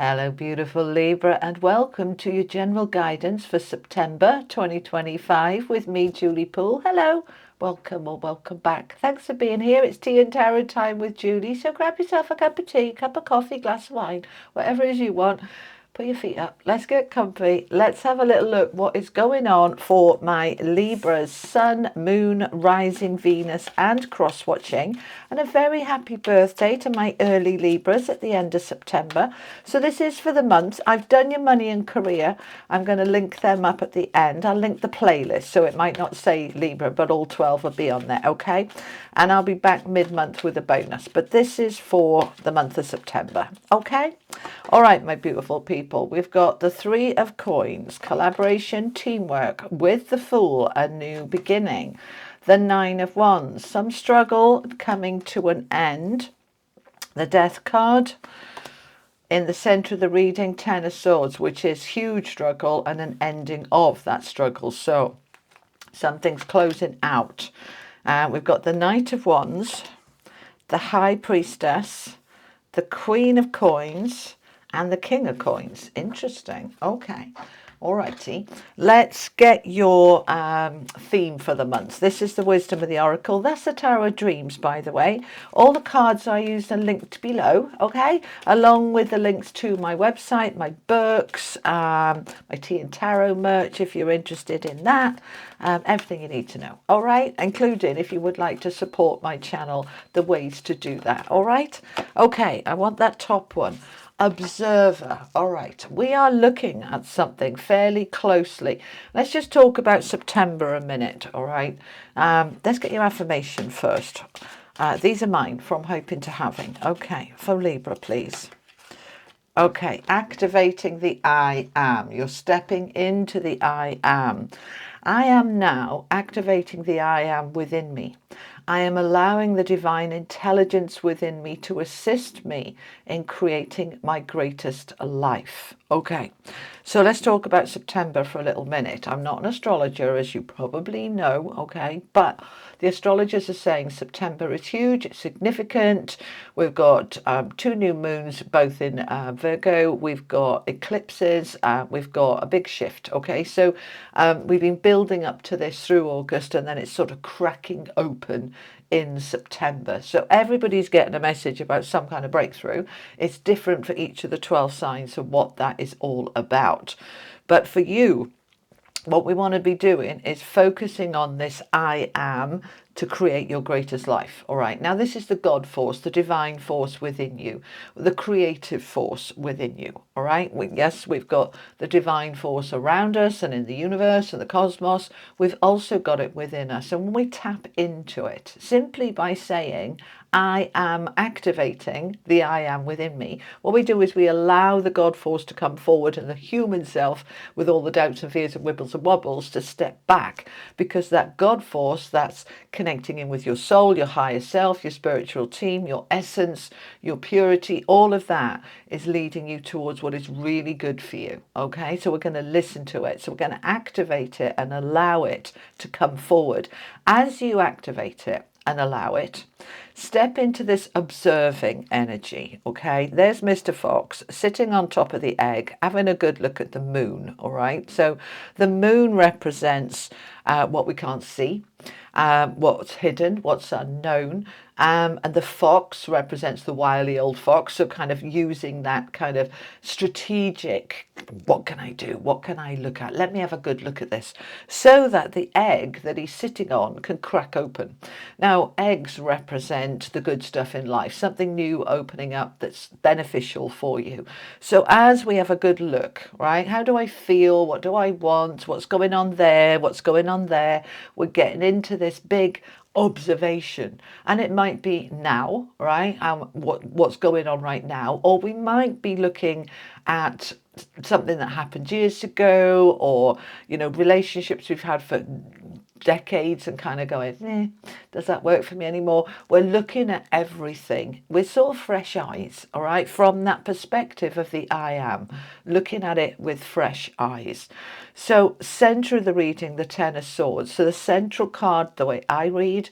Hello, beautiful Libra, and welcome to your general guidance for September 2025 with me, Julie Poole. Hello, welcome or welcome back. Thanks for being here. It's tea and tarot time with Julie, so grab yourself a cup of tea, cup of coffee, glass of wine, whatever it is you want. Put your feet up. Let's get comfy. Let's have a little look what is going on for my Libras, Sun, Moon, Rising, Venus and cross-watching. And a very happy birthday to my early Libras at the end of September. So this is for the month. I've done your money and career. I'm going to link them up at the end. I'll link the playlist so it might not say Libra, but all 12 will be on there, okay? And I'll be back mid-month with a bonus. But this is for the month of September, okay? All right, my beautiful people, we've got the Three of Coins, collaboration, teamwork, with the Fool, a new beginning. The Nine of Wands, some struggle coming to an end. The Death card. In the centre of the reading, Ten of Swords, which is huge struggle and an ending of that struggle. So something's closing out. We've got the Knight of Wands, the High Priestess, the Queen of Coins and the King of Coins. Interesting. Okay. Alrighty. Let's get your theme for the month. This is the Wisdom of the Oracle. That's the Tarot of Dreams, by the way. All the cards I used are linked below, okay? Along with the links to my website, my books, my tea and tarot merch, if you're interested in that. Everything you need to know, all right? Including, if you would like to support my channel, the ways to do that, all right? Okay, I want that top one. Observer. All right, we are looking at something fairly closely. Let's just talk about September a minute. All right, let's get your affirmation first. These are mine, from hoping to having. Okay, for Libra, please. Okay, activating the I am. You're stepping into the I am. I am now activating the I am within me. I am allowing the divine intelligence within me to assist me in creating my greatest life. Okay, so let's talk about September for a little minute. I'm not an astrologer, as you probably know, okay, but the astrologers are saying September is huge, it's significant. We've got 2 new moons, both in Virgo. We've got eclipses. We've got a big shift, okay? So we've been building up to this through August, and then it's sort of cracking open in September. So everybody's getting a message about some kind of breakthrough. It's different for each of the 12 signs of what that is all about. But for you, what we want to be doing is focusing on this I am to create your greatest life. All right. Now, this is the God force, the divine force within you, the creative force within you. All right. Yes, we've got the divine force around us and in the universe and the cosmos. We've also got it within us. And when we tap into it simply by saying, I am activating the I am within me, what we do is we allow the God force to come forward and the human self, with all the doubts and fears and wibbles and wobbles, to step back, because that God force, that's connecting in with your soul, your higher self, your spiritual team, your essence, your purity, all of that is leading you towards what is really good for you. Okay, so we're going to listen to it. So we're going to activate it and allow it to come forward. As you activate it and allow it, step into this observing energy. Okay, there's Mr. Fox sitting on top of the egg, having a good look at the moon. All right, so the moon represents what we can't see, what's hidden, what's unknown, and the fox represents the wily old fox. So kind of using that kind of strategic, what can I do? What can I look at? Let me have a good look at this, so that the egg that he's sitting on can crack open. Now, eggs represent the good stuff in life, something new opening up that's beneficial for you. So as we have a good look, right? How do I feel? What do I want? What's going on there? What's going on there? We're getting into this big observation, and it might be now, right? What's going on right now, or we might be looking at something that happened years ago, or relationships we've had for decades and kind of going, does that work for me anymore? We're looking at everything with sort of fresh eyes, all right, from that perspective of the I am, looking at it with fresh eyes. So center of the reading, the Ten of Swords. So the central card, the way I read,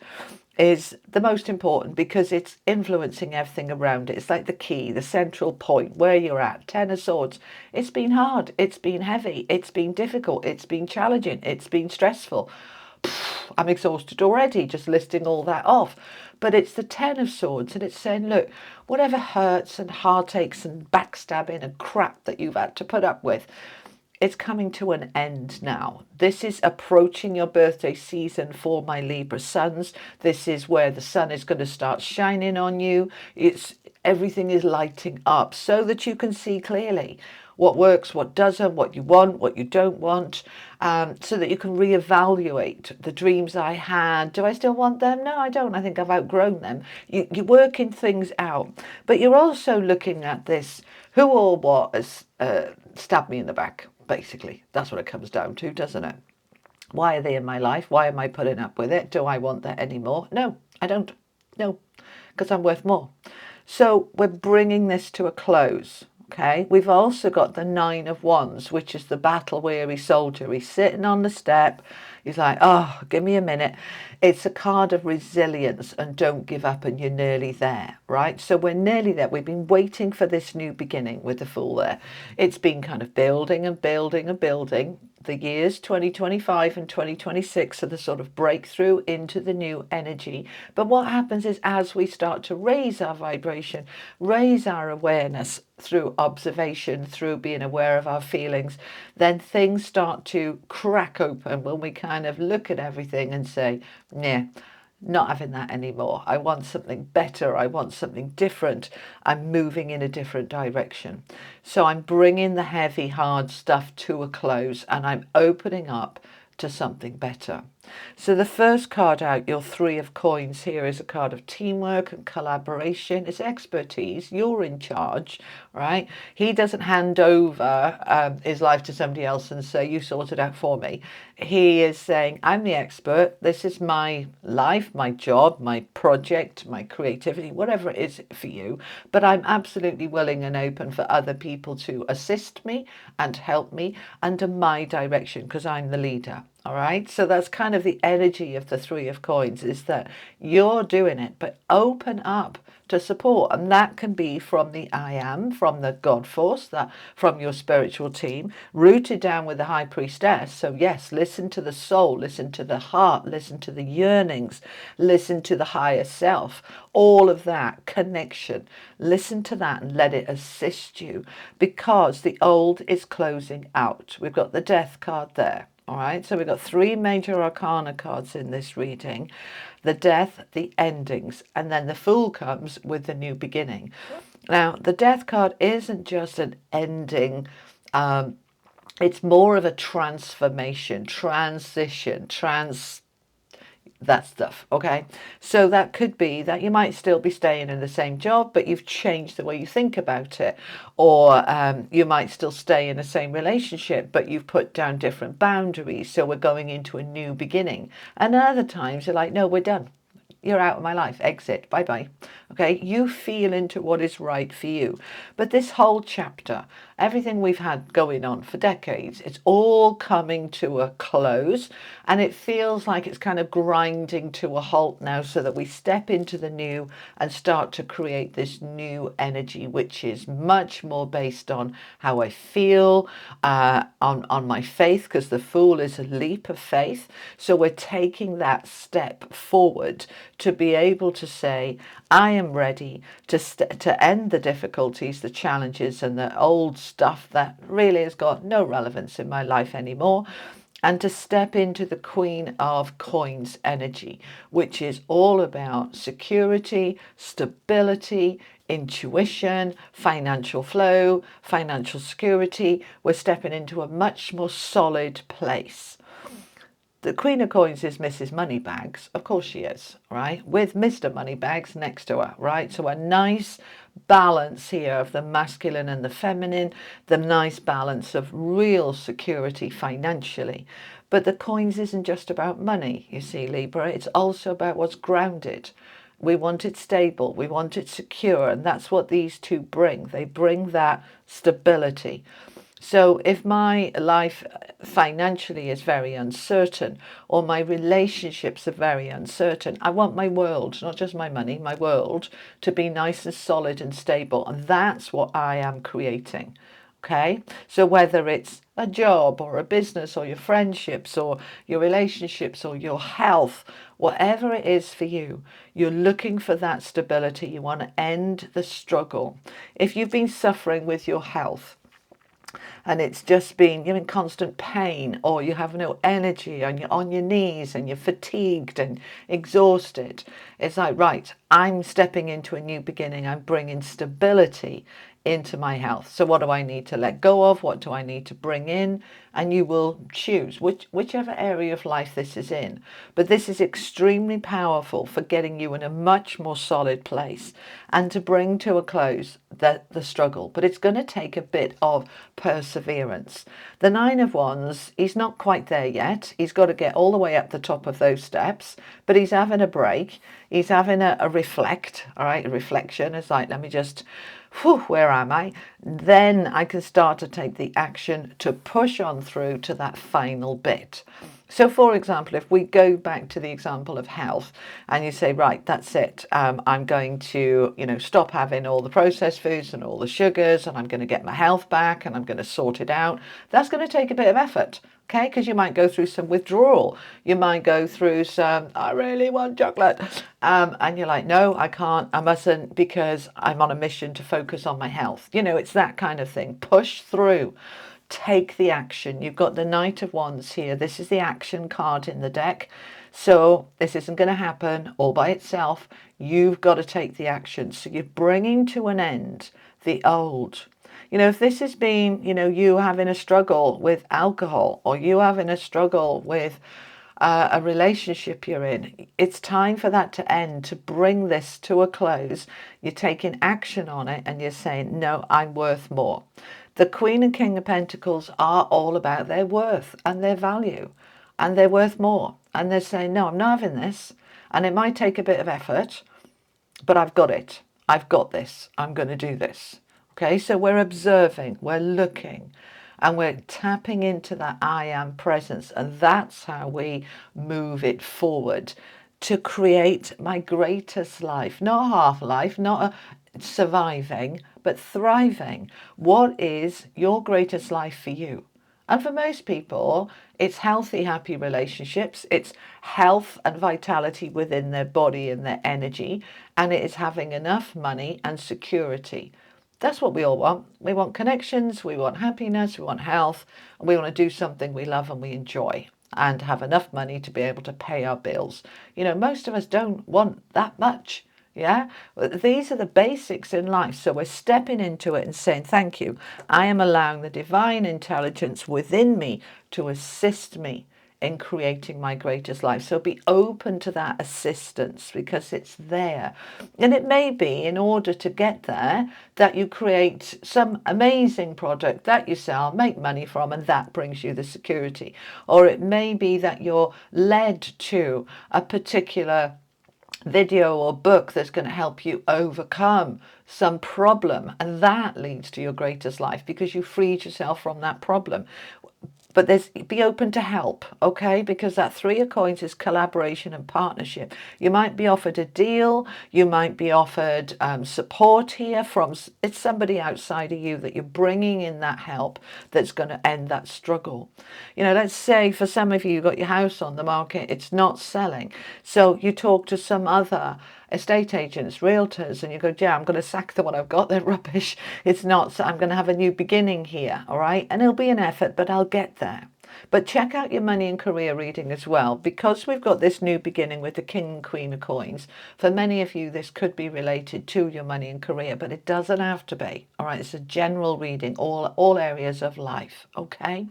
is the most important because it's influencing everything around it. It's like the key, the central point where you're at. Ten of Swords. It's been hard. It's been heavy. It's been difficult. It's been challenging. It's been stressful. I'm exhausted already just listing all that off. But it's the Ten of Swords, and it's saying, look, whatever hurts and heartaches and backstabbing and crap that you've had to put up with, it's coming to an end now. This is approaching your birthday season for my Libra sons. This is where the sun is going to start shining on you. Everything is lighting up so that you can see clearly what works, what doesn't, what you want, what you don't want, so that you can reevaluate the dreams I had. Do I still want them? No, I don't. I think I've outgrown them. You're working things out, but you're also looking at this, who or what has stabbed me in the back, basically. That's what it comes down to, doesn't it? Why are they in my life? Why am I putting up with it? Do I want that anymore? No, I don't. No, because I'm worth more. So we're bringing this to a close. Okay, we've also got the Nine of Wands, which is the battle-weary soldier. He's sitting on the step. He's like, oh, give me a minute. It's a card of resilience and don't give up, and you're nearly there, right? So we're nearly there. We've been waiting for this new beginning with the Fool there. It's been kind of building and building and building. The years 2025 and 2026 are the sort of breakthrough into the new energy. But what happens is, as we start to raise our vibration, raise our awareness through observation, through being aware of our feelings, then things start to crack open when we kind of look at everything and say, yeah, not having that anymore. I want something better. I want something different. I'm moving in a different direction. So I'm bringing the heavy, hard stuff to a close, and I'm opening up to something better. So the first card out, your Three of Coins here, is a card of teamwork and collaboration. It's expertise. You're in charge, right? He doesn't hand over his life to somebody else and say, you sort it out for me. He is saying, I'm the expert. This is my life, my job, my project, my creativity, whatever it is for you. But I'm absolutely willing and open for other people to assist me and help me under my direction because I'm the leader. All right, so that's kind of the energy of the Three of Coins, is that you're doing it, but open up to support. And that can be from the I Am, from the God Force, that from your spiritual team, rooted down with the High Priestess. So yes, listen to the soul, listen to the heart, listen to the yearnings, listen to the higher self, all of that connection. Listen to that and let it assist you, because the old is closing out. We've got the Death card there. All right, so we've got three major arcana cards in this reading: the Death, the endings, and then the Fool comes with the new beginning. Now, the Death card isn't just an ending. It's more of a transformation, transition, that stuff. Okay, so that could be that you might still be staying in the same job, but you've changed the way you think about it, or you might still stay in the same relationship, but you've put down different boundaries, so we're going into a new beginning. And other times you're like, no, we're done, you're out of my life, exit, bye bye. Okay, you feel into what is right for you. But this whole chapter, everything we've had going on for decades, it's all coming to a close, and it feels like it's kind of grinding to a halt now, so that we step into the new and start to create this new energy, which is much more based on how I feel, on my faith, because the Fool is a leap of faith. So we're taking that step forward to be able to say, I am ready to end the difficulties, the challenges, and the old stuff that really has got no relevance in my life anymore, and to step into the Queen of Coins energy, which is all about security, stability, intuition, financial flow, financial security. We're stepping into a much more solid place. The Queen of Coins is Mrs. Moneybags. Of course she is, right? With Mr. Moneybags next to her, right? So a nice balance here of the masculine and the feminine, the nice balance of real security financially. But the coins isn't just about money, you see, Libra. It's also about what's grounded. We want it stable. We want it secure. And that's what these two bring. They bring that stability. So if my life financially is very uncertain, or my relationships are very uncertain, I want my world, not just my money, my world, to be nice and solid and stable. And that's what I am creating. Okay, so whether it's a job or a business or your friendships or your relationships or your health, whatever it is for you, you're looking for that stability. You want to end the struggle. If you've been suffering with your health, and it's just been, you're in constant pain, or you have no energy and you're on your knees and you're fatigued and exhausted, it's like, right, I'm stepping into a new beginning. I'm bringing stability into my health. So what do I need to let go of? What do I need to bring in? And you will choose whichever area of life this is in. But this is extremely powerful for getting you in a much more solid place and to bring to a close the struggle. But it's going to take a bit of perseverance. The Nine of Wands, he's not quite there yet. He's got to get all the way up the top of those steps, but he's having a break. He's having a reflect, all right? A reflection. It's like, let me just, where am I? Then I can start to take the action to push on through to that final bit. So, for example, if we go back to the example of health and you say, right, that's it. I'm going to, stop having all the processed foods and all the sugars, and I'm going to get my health back and I'm going to sort it out. That's going to take a bit of effort. Okay, because you might go through some withdrawal. You might go through some, I really want chocolate. And you're like, no, I can't, I mustn't, because I'm on a mission to focus on my health. It's that kind of thing. Push through. Take the action. You've got the Knight of Wands here. This is the action card in the deck. So this isn't going to happen all by itself. You've got to take the action. So you're bringing to an end the old. If this has been, you having a struggle with alcohol, or you having a struggle with a relationship you're in, it's time for that to end, to bring this to a close. You're taking action on it and you're saying, no, I'm worth more. The Queen and King of Pentacles are all about their worth and their value, and they're worth more. And they're saying, no, I'm not having this. And it might take a bit of effort, but I've got it. I've got this. I'm going to do this. Okay, so we're observing, we're looking, and we're tapping into that I am presence. And that's how we move it forward to create my greatest life. Not half life, not surviving, but thriving. What is your greatest life for you? And for most people, it's healthy, happy relationships. It's health and vitality within their body and their energy. And it is having enough money and security. That's what we all want. We want connections, we want happiness, we want health, and we want to do something we love and we enjoy, and have enough money to be able to pay our bills. Most of us don't want that much. Yeah, these are the basics in life. So we're stepping into it and saying, thank you. I am allowing the divine intelligence within me to assist me in creating my greatest life. So be open to that assistance, because it's there. And it may be, in order to get there, that you create some amazing product that you sell, make money from, and that brings you the security. Or it may be that you're led to a particular video or book that's going to help you overcome some problem, and that leads to your greatest life because you freed yourself from that problem. But be open to help, okay? Because that Three of Coins is collaboration and partnership. You might be offered a deal. You might be offered support here from, it's somebody outside of you that you're bringing in that help that's going to end that struggle. Let's say for some of you, you've got your house on the market. It's not selling. So you talk to some other estate agents, realtors, and you go, yeah, I'm going to sack the one I've got. They're rubbish. It's not, so I'm going to have a new beginning here. All right. And it'll be an effort, but I'll get there. But check out your money and career reading as well, because we've got this new beginning with the King and Queen of Coins. For many of you, this could be related to your money and career, but it doesn't have to be. All right. It's a general reading, all areas of life. Okay.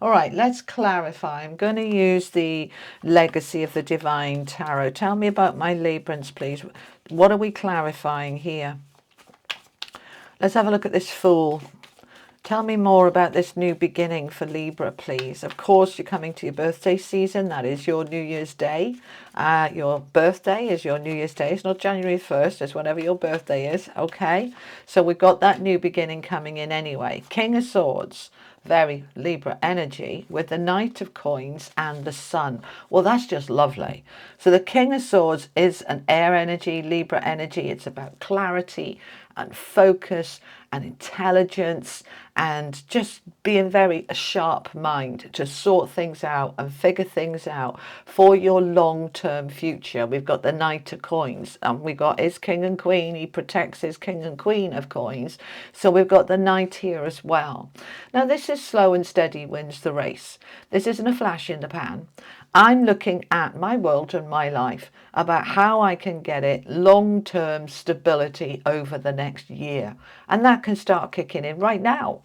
All right, let's clarify. I'm going to use the Legacy of the Divine Tarot. Tell me about my Librans, please. What are we clarifying here? Let's have a look at this Fool. Tell me more about this new beginning for Libra, please. Of course, you're coming to your birthday season. That is your New Year's Day. Your birthday is your New Year's Day. It's not January 1st. It's whenever your birthday is. Okay. So we've got that new beginning coming in anyway. King of Swords. Very Libra energy with the Knight of Coins and the Sun. Well, that's just lovely. So the King of Swords is an air energy, Libra energy. It's about clarity and focus and intelligence and just being very a sharp mind to sort things out and figure things out for your long-term future. We've got the Knight of Coins and we've got his King and Queen. He protects his King and Queen of Coins. So we've got the Knight here as well. Now this is slow and steady wins the race. This isn't a flash in the pan. I'm looking at my world and my life about how I can get it long-term stability over the next year. And that can start kicking in right now.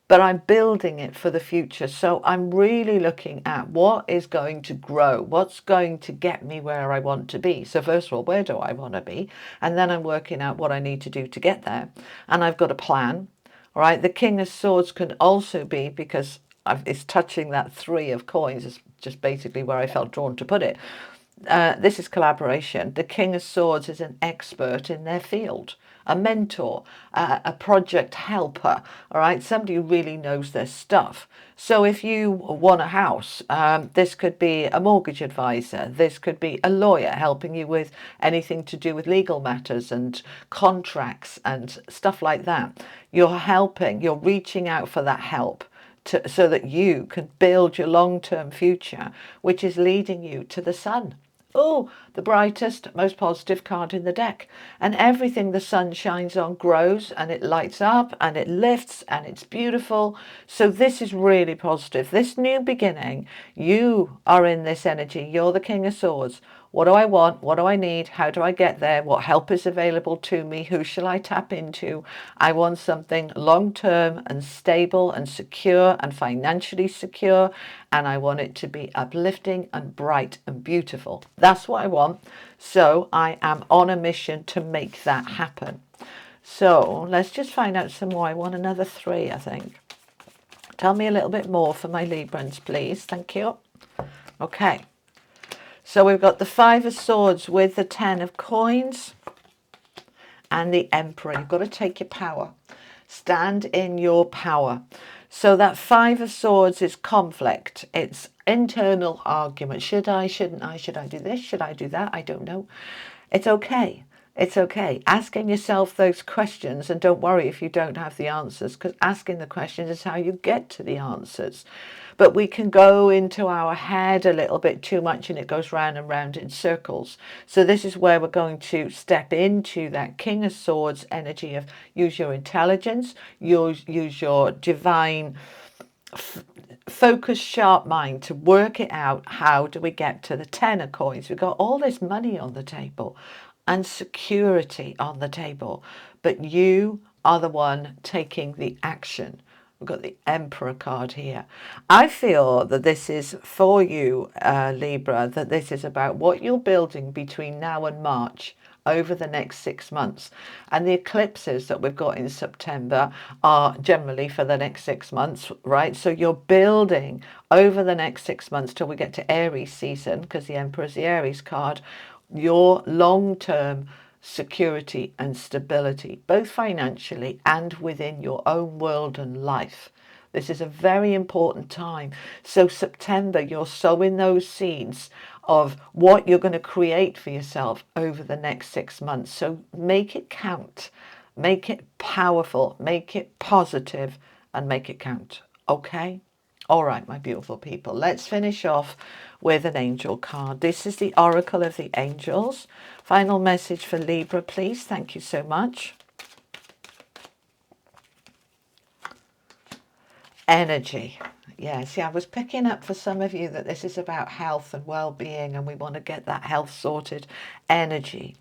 But I'm building it for the future. So I'm really looking at what is going to grow, what's going to get me where I want to be. So first of all, where do I want to be? And then I'm working out what I need to do to get there. And I've got a plan. All right. The King of Swords can also be, because it's touching that 3 of coins, is just basically where I felt drawn to put it. This is collaboration. The King of Swords is an expert in their field, a mentor, a project helper, all right, somebody who really knows their stuff. So if you want a house, this could be a mortgage advisor, this could be a lawyer helping you with anything to do with legal matters and contracts and stuff like that. You're helping, you're reaching out for that help. So that you can build your long-term future, which is leading you to the sun. Oh, the brightest, most positive card in the deck. And everything the sun shines on grows and it lights up and it lifts and it's beautiful. So this is really positive. This new beginning, you are in this energy. You're the King of Swords. What do I want? What do I need? How do I get there? What help is available to me? Who shall I tap into? I want something long-term and stable and secure and financially secure. And I want it to be uplifting and bright and beautiful. That's what I want. So I am on a mission to make that happen. So let's just find out some more. I want another 3, I think. Tell me a little bit more for my Librans, please. Thank you. Okay. So we've got the 5 of Swords with the 10 of Coins and the Emperor. You've got to take your power. Stand in your power. So that 5 of Swords is conflict. It's internal argument. Should I? Shouldn't I? Should I do this? Should I do that? I don't know. It's okay. It's okay. Asking yourself those questions, and don't worry if you don't have the answers, because asking the questions is how you get to the answers. But we can go into our head a little bit too much and it goes round and round in circles. So this is where we're going to step into that King of Swords energy of use your intelligence, use your divine focus, sharp mind to work it out. How do we get to the 10 of Coins? We've got all this money on the table and security on the table, but you are the one taking the action. We've got the Emperor card here. I feel that this is for you, Libra, that this is about what you're building between now and March over the next 6 months. And the eclipses that we've got in September are generally for the next 6 months, right? So you're building over the next 6 months till we get to Aries season, because the Emperor is the Aries card, your long-term security and stability, both financially and within your own world and life. This is a very important time. So September, you're sowing those seeds of what you're going to create for yourself over the next 6 months. So make it count, make it powerful, make it positive, and make it count. Okay? All right, my beautiful people, let's finish off with an angel card. This is the Oracle of the Angels. Final message for Libra, please. Thank you so much. Energy. Yeah, see, I was picking up for some of you that this is about health and well-being, and we want to get that health sorted. Energy.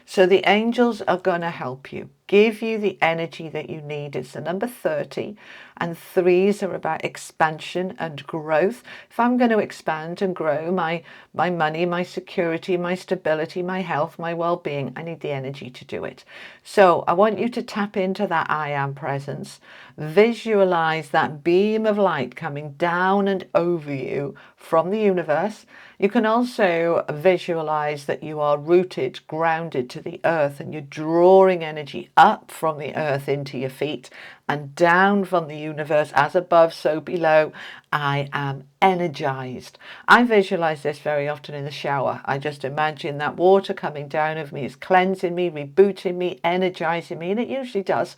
So the angels are going to help you. give you the energy that you need. It's the number 30, and threes are about expansion and growth. If I'm going to expand and grow my money, my security, my stability, my health, my well-being, I need the energy to do it. So I want you to tap into that I am presence. Visualize that beam of light coming down and over you from the universe. You can also visualize that you are rooted, grounded to the earth, and you're drawing energy up from the earth into your feet and down from the universe, as above, so below. I am energized. I visualize this very often in the shower. I just imagine that water coming down of me is cleansing me, rebooting me, energizing me, and it usually does.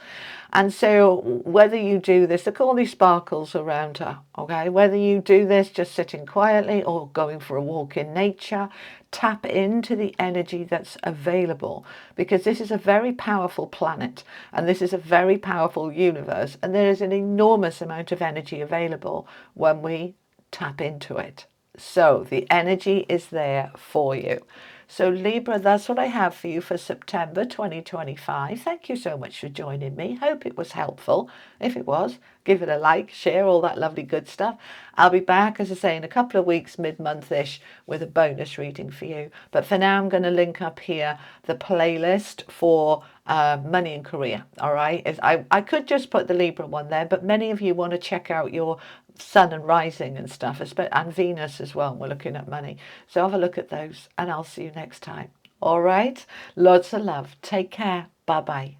And so whether you do this, look at all these sparkles around her, okay? Whether you do this just sitting quietly or going for a walk in nature, tap into the energy that's available, because this is a very powerful planet and this is a very powerful universe, and there is an enormous amount of energy available when we tap into it. So the energy is there for you. So Libra, that's what I have for you for September 2025. Thank you so much for joining me. Hope it was helpful. If it was, give it a like, share, all that lovely good stuff. I'll be back, as I say, in a couple of weeks, mid-month-ish, with a bonus reading for you. But for now, I'm going to link up here the playlist for money and career. All right. I could just put the Libra one there, but many of you want to check out your sun and rising and stuff, and Venus as well. We're looking at money. So have a look at those, and I'll see you next time. All right. Lots of love. Take care. Bye-bye.